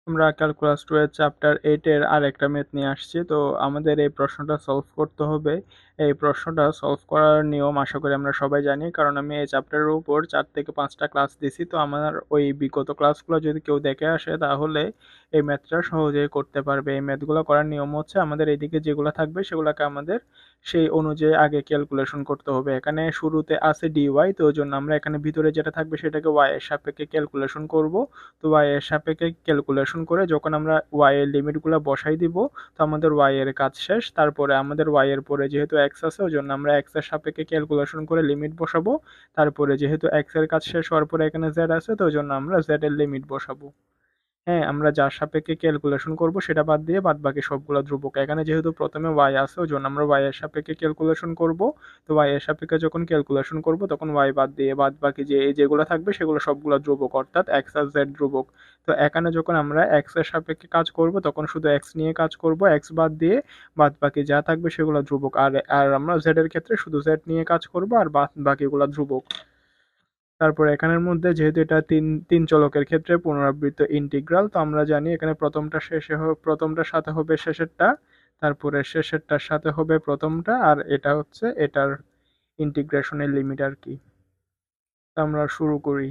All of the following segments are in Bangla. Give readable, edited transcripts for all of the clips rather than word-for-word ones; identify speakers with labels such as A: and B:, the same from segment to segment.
A: আমরা ক্যালকুলাস 2 এর চ্যাপ্টার 8 এর আরেকটা ম্যাথ নিয়ে আসছি। তো আমাদের এই প্রশ্নটা সলভ করতে হবে। এই প্রশ্নটা সলভ করার নিয়ম আশা করি আমরা সবাই জানি, কারণ আমি এই চ্যাপ্টারের উপর 4 থেকে 5টা ক্লাস দিছি। তো আমার ওই বিগত ক্লাসগুলো যদি কেউ দেখে আসে তাহলে এই ম্যাথটা সহজেই করতে পারবে। এই ম্যাথগুলো করার নিয়ম হচ্ছে আমাদের এইদিকে যেগুলো থাকবে সেগুলোকে আমাদের সেই অনুযায়ী আগে ক্যালকুলেশন করতে হবে। এখানে শুরুতে আছে ডিওয়াই, তো ওই জন্য আমরা এখানে ভিতরে যেটা থাকবে সেটাকে ওয়াই এর সাপেক্ষে ক্যালকুলেশন করব। তো ওয়াই এর সাপেক্ষে ক্যালকুলেশন করে যখন আমরা ওয়াই এর লিমিটগুলো বসাই দিব, তো আমাদের ওয়াই এর কাজ শেষ। তারপরে আমাদের ওয়াই এর পরে যেহেতু এক্স আছে ওই জন্য আমরা এক্স এর সাপেক্ষে ক্যালকুলেশন করে লিমিট বসাবো। তারপরে যেহেতু এক্স এর কাজ শেষ হওয়ার পরে এখানে জেড আছে, তো ওই জন্য আমরা জেড এর লিমিট বসাবো। হ্যাঁ, আমরা যার সাপেক্ষে ক্যালকুলেশন করব সেটা বাদ দিয়ে বাদ বাকি সবগুলো ধ্রুবক। এখানে যেহেতু প্রথমে ওয়াই আছে ওই জন্য আমরা ওয়াই এর সাপেক্ষে ক্যালকুলেশন করব। তো ওয়াই এর সাপেক্ষে যখন ক্যালকুলেশন করব তখন ওয়াই বাদ দিয়ে বাদ বাকি যেগুলো থাকবে সেগুলো সবগুলো ধ্রুবক, অর্থাৎ এক্স আর জেড ধ্রুবক। তো এখানে যখন আমরা এক্স এর সাপেক্ষে কাজ করব তখন শুধু এক্স নিয়ে কাজ করব, এক্স বাদ দিয়ে বাদ বাকি যা থাকবে সেগুলো ধ্রুবক। আর আর আমরা জেড এর ক্ষেত্রে শুধু জেড নিয়ে কাজ করব আর বাদ বাকিগুলো ধ্রুবক। তারপর এখানের মধ্যে যেহেতু এটা তিন তিন চলকের ক্ষেত্রে পুনরাবৃত্ত ইন্টিগ্রাল, তো আমরা জানি এখানে প্রথমটার সাথে হবে শেষেরটা, তারপরে শেষেরটার সাথে হবে প্রথমটা, আর এটা হচ্ছে এটার ইন্টিগ্রেশনের লিমিট আর কি। তো আমরা শুরু করি।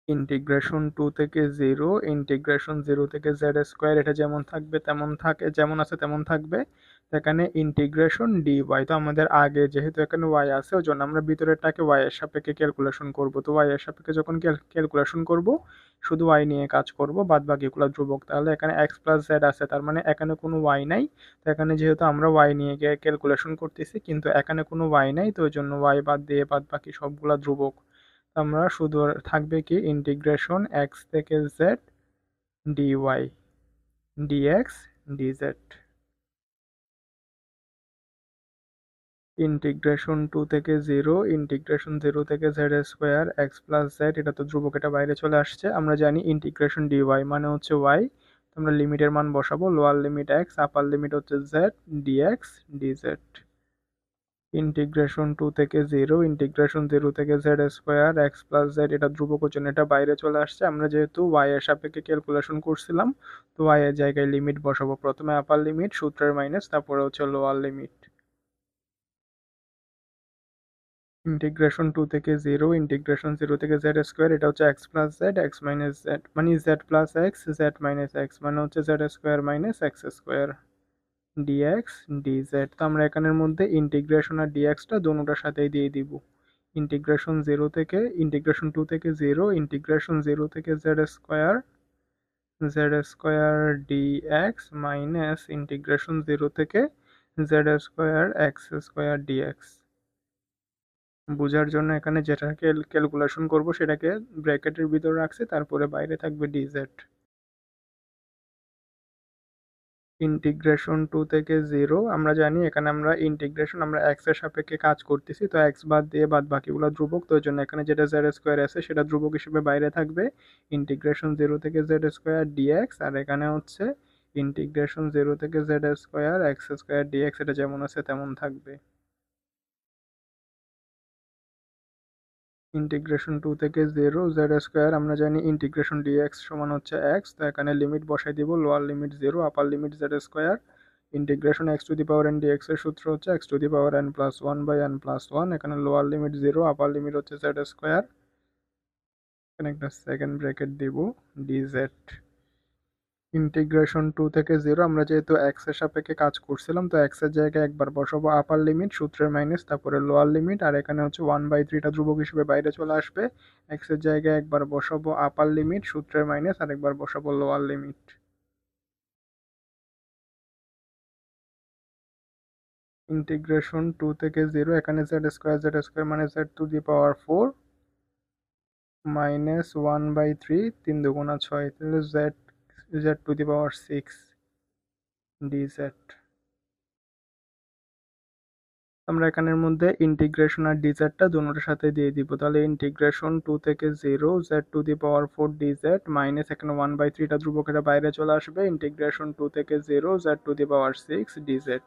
A: ইন্টিগ্রেশন 2 থেকে 0, ইন্টিগ্রেশন 0 থেকে জেড স্কোয়ার, এটা যেমন থাকবে তেমন থাকে, যেমন আছে তেমন থাকবে। এখানে ইন্টিগ্রেশন ডি ওয়াই, তো আমাদের আগে যেহেতু এখানে ওয়াই আছে ওই জন্য আমরা ভিতরেরটাকে ওয়াই এর সাপেক্ষে ক্যালকুলেশন করব। তো ওয়াই এর সাপেক্ষে যখন ক্যালকুলেশন করব শুধু ওয়াই নিয়ে কাজ করব, বাদ বাকিগুলো ধ্রুবক। তাহলে এখানে এক্স প্লাস জেড আছে, তার মানে এখানে কোনো ওয়াই নাই। তো এখানে যেহেতু আমরা ওয়াই নিয়ে ক্যালকুলেশন করতেছি কিন্তু এখানে কোনো ওয়াই নাই, তো ওই জন্য ওয়াই বাদ দিয়ে বাদ বাকি সবগুলা ধ্রুবক। আমরা শুধু থাকবে কি ইন্টিগ্রেশন এক্স থেকে Z dy dx dz. Integration 2 থেকে 0, ইন্টিগ্রেশন 0 থেকে Z square X plus Z, এটা তো ধ্রুবক, এটা বাইরে চলে আসছে। আমরা জানি ইন্টিগ্রেশন ডিওয়াই মানে হচ্ছে ওয়াই। আমরা লিমিটের মান বসাবো, লোয়ার লিমিট এক্স, আপার লিমিট হচ্ছে জেড ডিএক্স ডিজেড। ইন্টিগ্রেশন 2 থেকে 0, ইন্টিগ্রেশন 0 থেকে Z square X plus Z, এটা ধ্রুবক জন্য এটা বাইরে চলে আসছে। আমরা যেহেতু ওয়াই এর সাপেক্ষে ক্যালকুলেশন করছিলাম তো ওয়াই এর জায়গায় লিমিট বসাবো, প্রথমে আপার লিমিট সূত্রের মাইনাস, তারপরে হচ্ছে লোয়ার লিমিট। ইন্টিগ্রেশন 2 থেকে 0, ইন্টিগ্রেশন 0 থেকে জেড স্কোয়ার, এটা হচ্ছে X plus Z X minus Z মানে Z plus X Z minus X মানে হচ্ছে Z square minus X square dx dz. তো আমরা এখানের মধ্যে ইন্টিগ্রেশন আর ডিএক্সটা দুটোটার সাথেই দিয়ে দিব। ইন্টিগ্রেশন 2 থেকে 0, ইন্টিগ্রেশন 0 থেকে Z square dx minus integration 0 থেকে Z square X square dx. বোঝার জন্য এখানে যেটাকে ক্যালকুলেশন করব সেটাকে ব্র্যাকেটের ভিতর রাখছি, তারপরে বাইরে থাকবে ডিজেড। ইন্টিগ্রেশন 2 থেকে 0, আমরা জানি এখানে আমরা এক্স এর সাপেক্ষে কাজ করতেছি, তো এক্স বাদ দিয়ে বাদ বাকিগুলো ধ্রুবক, তো ওই জন্য এখানে যেটা জেড স্কোয়ার আছে সেটা ধ্রুবক হিসেবে বাইরে থাকবে। ইন্টিগ্রেশন 0 থেকে জেড স্কোয়ার ডিএক্স, আর এখানে হচ্ছে ইন্টিগ্রেশন 0 থেকে Z square X square dx, এটা যেমন আছে তেমন থাকবে। ইন্টিগ্রেশন 2 থেকে 0 জেড স্কোয়ার, আমরা জানি ইন্টিগ্রেশন ডিএক্স সমান হচ্ছে এক্স, তো এখানে লিমিট বসাই দিব, lower limit 0 upper limit Z square. Integration X to the power N dx এর সূত্র হচ্ছে X to the power N plus one by N plus one. এখানে লোয়ার লিমিট 0, আপার লিমিট হচ্ছে জেড স্কোয়ার, এখানে একটা সেকেন্ড ব্র্যাকেট দিব ডিজেড। ইন্টিগ্রেশন 2 থেকে 0, আমরা যেহেতু এক্স এর সাপেক্ষে কাজ করছিলাম তো এক্স এর জায়গায় একবার বসাবো আপার লিমিট সূত্রের মাইনাস, তারপরে লোয়ার লিমিট, আর এখানে হচ্ছে 1/3টা ধ্রুবক হিসেবে বাইরে চলে আসবে। এক্স এর জায়গায় একবার বসাবো আপার লিমিট সূত্রের মাইনাস, আর একবার বসাবো লোয়ার লিমিট। ইন্টিগ্রেশন 2 থেকে 0, এখানে জেড স্কোয়ার মানে Z to the power 4 minus 1/3, 3 দুগুণা 6, তাহলে Z Z to the power 6 DZ. আমরা এখানের মধ্যে ইন্টিগ্রেশন আর ডিজেডটা দুটোর সাথে দিয়ে দিব, তাহলে ইন্টিগ্রেশন 2 থেকে 0 Z to the power 4 DZ minus এখানে 1/3টা ধ্রুবকেরা বাইরে চলে আসবে, ইন্টিগ্রেশন 2 থেকে 0 Z to the power 6 dz.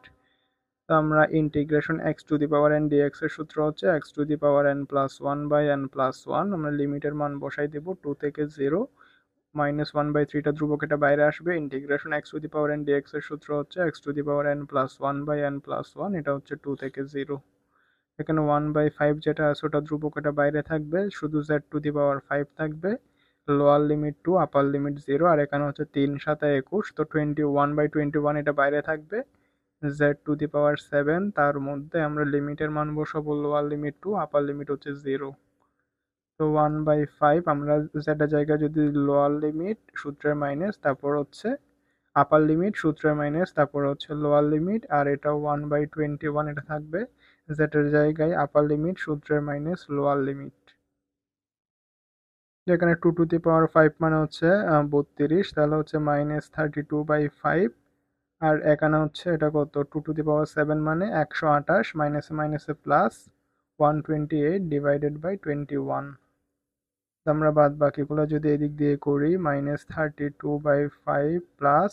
A: তো আমরা integration X to the power N dx এর সূত্র হচ্ছে X to the power N plus one by N plus one. আমরা লিমিটের মান বসাই দেব 2 থেকে 0, -1/3টা ধ্রুবক, এটা বাইরে আসবে। ইন্টিগ্রেশন x⁴n dx এর সূত্র হচ্ছে x⁴n+1/n+1, এটা হচ্ছে 2 থেকে 0। এখানে 1/5 যেটা আছে ওটা ধ্রুবক, এটা বাইরে থাকবে, শুধু z⁵ থাকবে। লোয়ার লিমিট 2, আপার লিমিট 0। আর এখানে হচ্ছে 3 7 21, তো 21/21 এটা বাইরে থাকবে। z⁷, তার মধ্যে আমরা লিমিটের মান বসাবো, লোয়ার লিমিট 2, আপার লিমিট হচ্ছে 0। তো 1/5 আমরা z এর জায়গায় যদি লোয়ার লিমিট সূত্রের মাইনাস, তারপর হচ্ছে আপার লিমিট সূত্রের মাইনাস, তারপর হচ্ছে লোয়ার লিমিট, আর এটা 1/21 এটা থাকবে z এর জায়গায় আপার লিমিট সূত্রের মাইনাস লোয়ার লিমিট। যেখানে 2⁵ মানে হচ্ছে 32, তাহলে হচ্ছে -32/5। আর এখানে হচ্ছে এটা কত, 2⁷ মানে 128, মাইনাসে মাইনাসে প্লাস 128/21। আমরা বাদ বাকিগুলো যদি এদিক দিয়ে করি, -32/5 প্লাস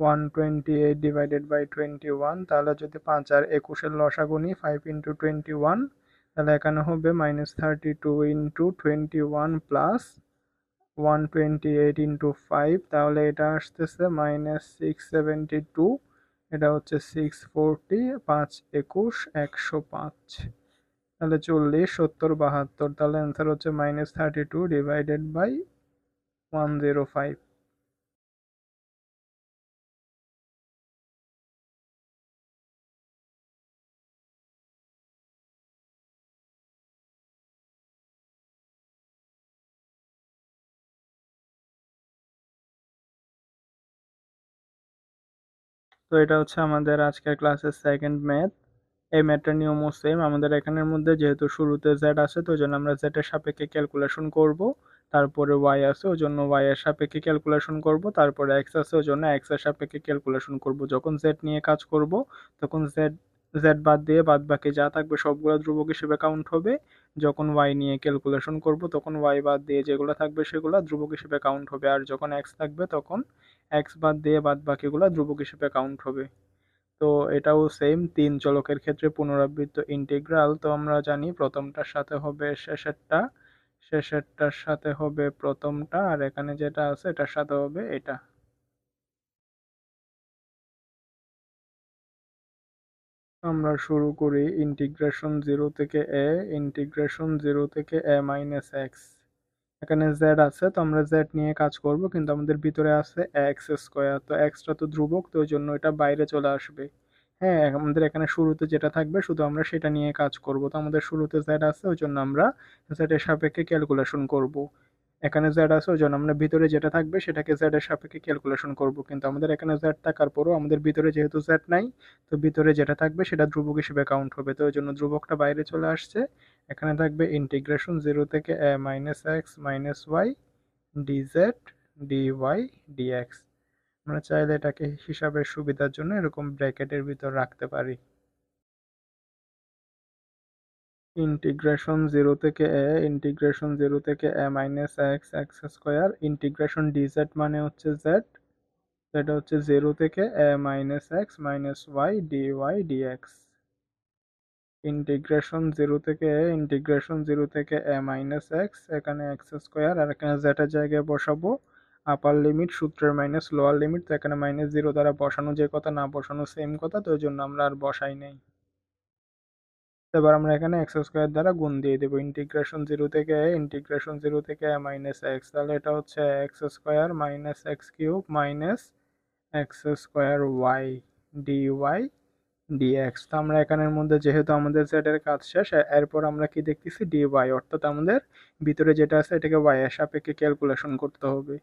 A: 128/21, তাহলে যদি 5 আর 21-এর লসাগু নিই 5 × 21, তাহলে এখানে হবে -32 × 21 প্লাস 128 × 5, তাহলে এটা আসতেছে -672, এটা হচ্ছে 640, 5 21 105, তাহলে 40 70 72, তাহলে অ্যান্সার হচ্ছে -32/105। তো এটা হচ্ছে আমাদের আজকের ক্লাসের সেকেন্ড ম্যাথ। এই ম্যাথটার নিয়মও সেম। আমাদের এখানের মধ্যে যেহেতু শুরুতে z আছে, তো ওই জন্য আমরা z এর সাপেক্ষে ক্যালকুলেশন করব। তারপরে y আছে, ওই জন্য y এর সাপেক্ষে ক্যালকুলেশন করব। তারপরে x আছে, ওই জন্য x এর সাপেক্ষে ক্যালকুলেশন করব। যখন z নিয়ে কাজ করব, তখন z বাদ দিয়ে বাদ বাকি যা থাকবে সবগুলো ধ্রুবক হিসেবে কাউন্ট হবে। যখন y নিয়ে ক্যালকুলেশন করব, তখন y বাদ দিয়ে যেগুলো থাকবে সেগুলো ধ্রুবক হিসেবে কাউন্ট হবে। আর যখন x থাকবে, তখন x বাদ দিয়ে বাদ বাকিগুলো ধ্রুবক হিসেবে কাউন্ট হবে। তো এটাও সেম, 3 চলকের ক্ষেত্রে পুনরাবৃত্ত ইন্টিগ্রাল। তো আমরা জানি প্রথমটার সাথে হবে শেষেরটা, শেষেরটার সাথে হবে প্রথমটা, আর এখানে যেটা আছে এটার সাথে হবে এটা। আমরা শুরু করি ইন্টিগ্রেশন 0 থেকে a, ইন্টিগ্রেশন 0 থেকে a-x। এখানে z আছে, তো আমরা z নিয়ে কাজ করব, কিন্তু আমাদের ভিতরে আছে x²। তো x টা তো ধ্রুবক, তো ওই জন্য এটা বাইরে চলে আসবে। হ্যাঁ, আমাদের এখানে শুরুতে যেটা থাকবে শুধু আমরা সেটা নিয়ে কাজ করব। তো আমাদের শুরুতে z আছে, ওই জন্য আমরা z এর সাপেক্ষে ক্যালকুলেশন করব। এখানে z আছে, ওই জন্য আমরা ভিতরে যেটা থাকবে সেটাকে z এর সাপেক্ষে ক্যালকুলেশন করব। কিন্তু আমাদের এখানে z থাকার পরও আমাদের ভিতরে যেহেতু z নাই, তো ভিতরে যেটা থাকবে সেটা ধ্রুবক হিসেবে কাউন্ট হবে। তো ওই জন্য ধ্রুবকটা বাইরে চলে আসছে। এখানে থাকবে ইন্টিগ্রেশন 0 থেকে a-x y dz dy dx। আমরা চাইলে এটাকে হিসাবের সুবিধার জন্য এরকম ব্র্যাকেটের ভিতর রাখতে পারি। ইন্টিগ্রেশন 0 থেকে a-x x², ইন্টিগ্রেশন dz মানে হচ্ছে z, এটা হচ্ছে 0 থেকে a-x y dy dx। Integration 0 থেকে a-x, এখানে x², আর এখানে z এর জায়গায় বসাবো আপার লিমিট সূত্রের মাইনাস লোয়ার লিমিট। তো এখানে -0 দ্বারা বসানো যে কথা, না বসানো সেম কথা, তো ওই জন্য আমরা আর বসাই নাই। এবার আমরা এখানে x² দ্বারা গুণ দিয়ে দেবো। ইন্টিগ্রেশন 0 থেকে a, তাহলে এটা হচ্ছে x² x³ - x² y dy dx। তো আমরা এখানের মধ্যে যেহেতু আমাদের z এর কাজ শেষ, এরপর আমরা কি দেখতেছি, dy, অর্থাৎ আমাদের ভিতরে যেটা আছে এটাকে y এর সাপেক্ষে ক্যালকুলেশন করতে হবে।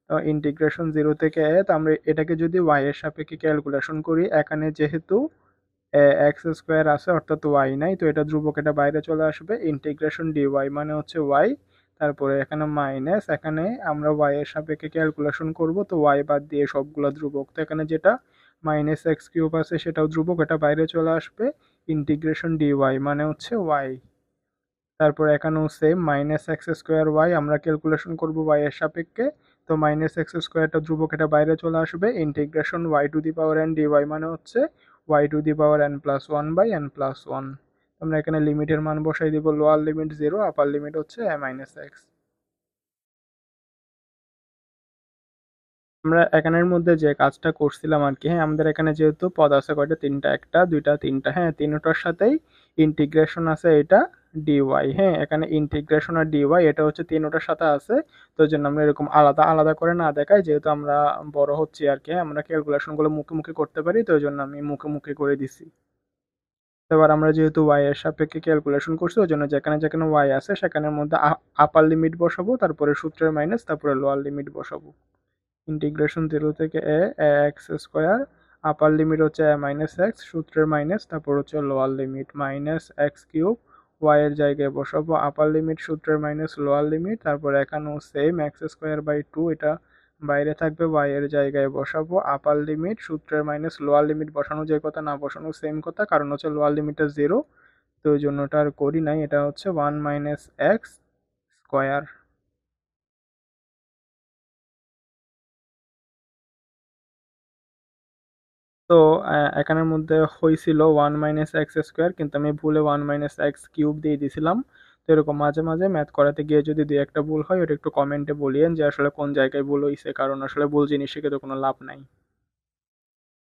A: তো ইন্টিগ্রেশন 0 থেকে a, তো আমরা এটাকে যদি y এর সাপেক্ষে ক্যালকুলেশন করি, এখানে যেহেতু x² আছে অর্থাৎ y নাই, তো এটা ধ্রুবক, এটা বাইরে চলে আসবে। ইন্টিগ্রেশন dy মানে হচ্ছে y, তারপরে এখানে মাইনাস, এখানে আমরা y এর সাপেক্ষে ক্যালকুলেশন করব, তো y বাদ দিয়ে সবগুলো ধ্রুবক। তো এখানে যেটা -x³ আছে সেটাও ধ্রুবক, এটা বাইরে চলে আসবে। ইন্টিগ্রেশন dy মানে হচ্ছে y। তারপর এখানেও সেম, -x²y আমরা ক্যালকুলেশন করব y এর সাপেক্ষে, তো -x²টা ধ্রুবক, এটা বাইরে চলে আসবে। ইন্টিগ্রেশন y⁴n dy মানে হচ্ছে y⁴n+1/n+1। আমরা এখানে লিমিটের মান বসাই দিব, লোয়ার লিমিট 0, আপার লিমিট হচ্ছে a-x। আমরা এখানের মধ্যে যে কাজটা করছিলাম আর কি, হ্যাঁ, আমাদের এখানে যেহেতু পদ আছে কয়টা, তিনটা, একটা দুইটা তিনটা, হ্যাঁ, তিনটার সাথেই ইন্টিগ্রেশন আছে এটা ডিওয়াই, হ্যাঁ, এখানে ইন্টিগ্রেশন আর ডিওয়াই এটা হচ্ছে তিনটার সাথে আছে। তো ওই জন্য আমরা এরকম আলাদা আলাদা করে না দেখাই, যেহেতু আমরা বড় হচ্ছি আর কি, হ্যাঁ, আমরা ক্যালকুলেশন গুলো মুখে মুখে করতে পারি, তো ওই জন্য আমি মুখে মুখে করে দিছি। এবার আমরা যেহেতু ওয়াই এর সাপেক্ষে ক্যালকুলেশন করছি, ওই জন্য যেখানে যেখানে ওয়াই আছে সেখানের মধ্যে আপার লিমিট বসাবো, তারপরে সূত্রের মাইনাস, তারপরে লোয়ার লিমিট বসাবো। ইন্টিগ্রেশন 0 থেকে এক্স স্কোয়ার, আপার লিমিট হচ্ছে মাইনাস এক্স, সূত্রের মাইনাস, তারপর হচ্ছে lower limit minus X cube, Y এর জায়গায় বসাবো আপার লিমিট সূত্রের মাইনাস লোয়ার লিমিট, তারপর এখানেও same X square by two, এটা বাইরে থাকবে, ওয়াই এর জায়গায় বসাবো আপার লিমিট সূত্রের মাইনাস লোয়ার লিমিট, বসানো যে কথা না বসানো সেম কথা, কারণ হচ্ছে লোয়ার লিমিটটা জিরো, তো ওই জন্য ওটা আর করি নাই, এটা হচ্ছে ওয়ান মাইনাস এক্স স্কোয়ার। তো এখানের মধ্যে হয়েছিল ওয়ান মাইনাস এক্স স্কোয়ার, কিন্তু আমি ভুলে ওয়ান মাইনাস এক্স কিউব দিয়ে দিয়েছিলাম। তো এরকম মাঝে মাঝে ম্যাথ করাতে গিয়ে যদি দুই একটা ভুল হয়, ওটা একটু কমেন্টে বলিয়েন যে আসলে কোন জায়গায় ভুল হয়েছে, কারণ আসলে ভুল জিনিস শিখে তো কোনো লাভ নাই।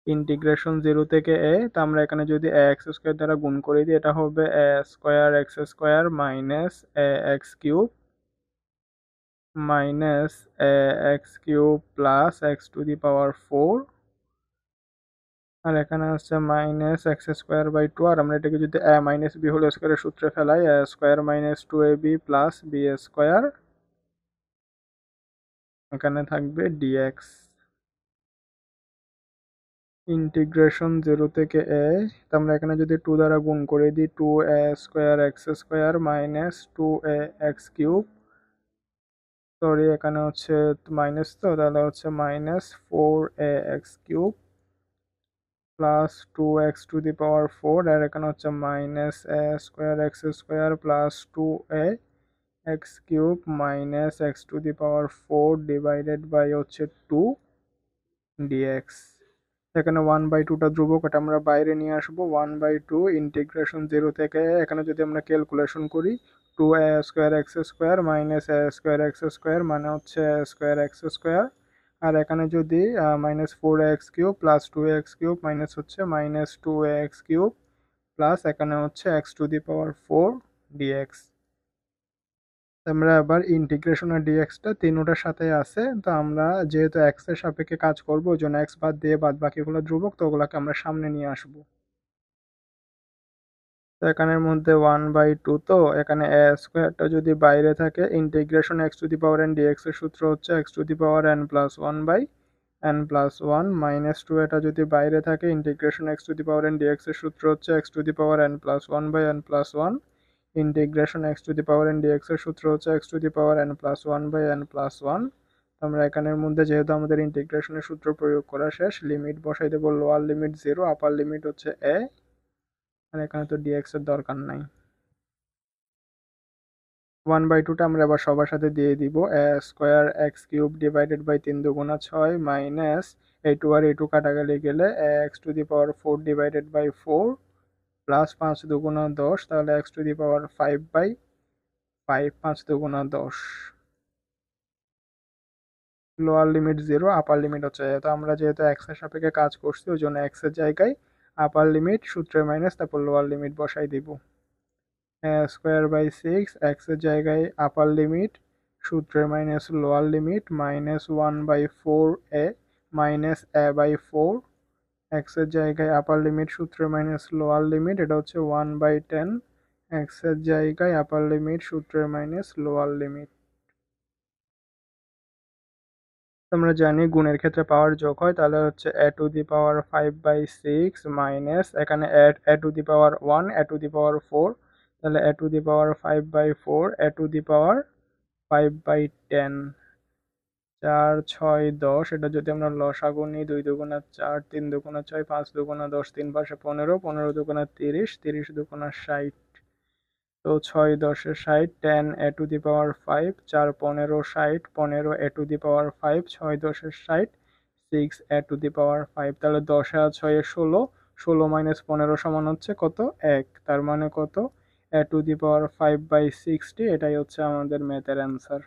A: ইন্টিগ্রেশন 0 থেকে তো আমরা এখানে যদি এক্স স্কোয়ার দ্বারা গুণ করে দিই, এটা হবে A square X square minus X cube minus X cube plus X to the power four, আর এখানে হচ্ছে minus X square by two, আর আমরা এটাকে যদি মাইনাস বি হোল স্কোয়ারের সূত্রে ফেলাই, square minus two A B plus B square, এখানে থাকবে ডিএক্স। ইন্টিগ্রেশন 0 থেকে তো আমরা এখানে যদি টু দ্বারা গুণ করে দিই, two square X square minus two X cube, sorry এখানে হচ্ছে মাইনাস, তো তাহলে হচ্ছে minus four X cube plus two X to the power four, আর এখানে হচ্ছে minus square X square plus two X cube minus X to the power four divided by হচ্ছে টু ডিএক্স। এখানে ওয়ান বাই টুটা ধ্রুবক, এটা আমরা বাইরে নিয়ে আসবো, ওয়ান বাই টু ইন্টিগ্রেশন 0 থেকে এখানে যদি আমরা ক্যালকুলেশন করি, two square X square minus square X square মানে হচ্ছে স্কোয়ার এক্স স্কোয়ার, আর এখানে যদি minus four X cube plus two X cube minus হচ্ছে minus two X cube plus এখানে হচ্ছে X to the power four dx. আমরা আবার ইন্টিগ্রেশন আর ডিএক্সটা তিনোটার সাথে আছে, তো আমরা যেহেতু এক্স এর সাপেক্ষে কাজ করবো, ওই জন্য এক্স বাদ দিয়ে বাদ বাকিগুলো ধ্রুবক, তো ওগুলোকে আমরা সামনে নিয়ে আসবো। তো এখানের মধ্যে ওয়ান বাই টু, তো এখানে এ স্কোয়ারটা যদি বাইরে থাকে, integration X to the power N dx এর সূত্র হচ্ছে X to the power N plus one by N plus one, minus two এটা যদি বাইরে থাকে, integration X to the power N dx এর সূত্র হচ্ছে X to the power N plus one by N plus one, integration X to the power N dx এর সূত্র হচ্ছে X to the power N plus one by N plus one. আমরা এখানের মধ্যে যেহেতু আমাদের ইন্টিগ্রেশনের সূত্র প্রয়োগ করা শেষ, লিমিট বসাই দেবো, lower limit zero, upper limit হচ্ছে এ, আর এখানে তো ডিএক্স এর দরকার নাই। ওয়ান বাই টুটা আমরা আবার সবার সাথে দিয়ে দিব, square X cube divided by তিন দুগুণা ছয় মাইনাস এই টু আর এই টু কাটাকাটি গেলে X to the power four divided by four plus পাঁচ দুগুণা দশ, তাহলে X to the power five by five, পাঁচ দুগুণা দশ। Lower limit zero, upper limit হচ্ছে, তো আমরা যেহেতু এক্স এর সাপেক্ষে কাজ করছি, ওই জন্য এক্স এর জায়গায় আপার লিমিট সূত্রের মাইনাস, তারপর লোয়ার লিমিট বসাই দিব, স্কোয়ার বাই সিক্স, এক্স এর জায়গায় আপার লিমিট সূত্রের minus lower limit minus one by four A minus A by four, X এর জায়গায় আপার লিমিট সূত্রের মাইনাস লোয়ার লিমিট, এটা হচ্ছে ওয়ান বাই টেন, এক্স এর জায়গায় আপার লিমিট সূত্রের মাইনাস লোয়ার লিমিট। আমরা জানি গুণের ক্ষেত্রে পাওয়ার যোগ হয়, তাহলে হচ্ছে A to the power five by six minus এখানে A to the power one, A to the power four, তাহলে A to the power five by four, A to the power five by ten, চার ছয় দশ, এটা যদি আমরা লসাগু নিই, দুই দুগুণা চার, তিন দুগুণা ছয়, পাঁচ দুগুণা দশ, তিন পাশে পনেরো, পনেরো দুগুণা তিরিশ, তিরিশ দুগুণা ষাট, তো ছয় দশে ষাট, ten A to the power five, চার পনেরো ষাট, পনেরো এ টু দি পাওয়ার ফাইভ, ছয় দশে ষাট, six A to the power five, তাহলে দশে আর ছয়ে ষোলো, ষোলো মাইনাস পনেরো সমান হচ্ছে কত, এক, তার মানে কত, A to the power five by sixty, এটাই হচ্ছে আমাদের ম্যাথের অ্যান্সার।